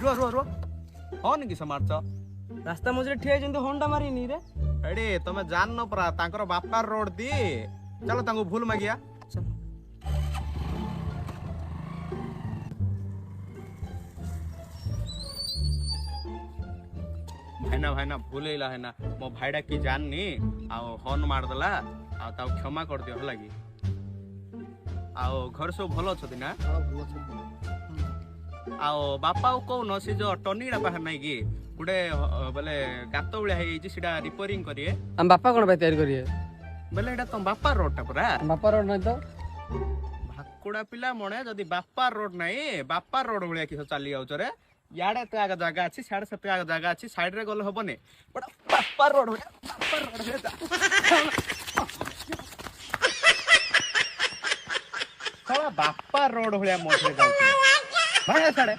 रुआ रुआ रुआ हॉर्न किस मारछ रास्ता मझे ठिया जंतु हॉर्न मारिनी रे एडी तमे जान न परा तांकर बापार रोड दी चलो तांको भूल मागिया भाईना भूल है ना मो भाईडा की जाननी आओ हॉर्न मार देला आ ता क्षमा कर दियो हला की आओ घर सब भलो छथि ना आओ बापा को न से जो टनीडा बाहर नै की गुडे बोले गातो बळे हे सीधा रिपेयरिंग करिए हम बापा कोन तैयारी करिए बोले एटा तुम बापा रोड टा पूरा बापा रोड नै तो भाकुड़ा पिला मणे जदी बापा रोड नै बापा रोड बळे किस चली आउ रे याडे तो आगे जगह अच्छी साढ़े से आगे जगह अच्छी साइड रे गले हबने बड़ा बापा रोड बापा रोड भलिया मोठे जाउची भाई साडे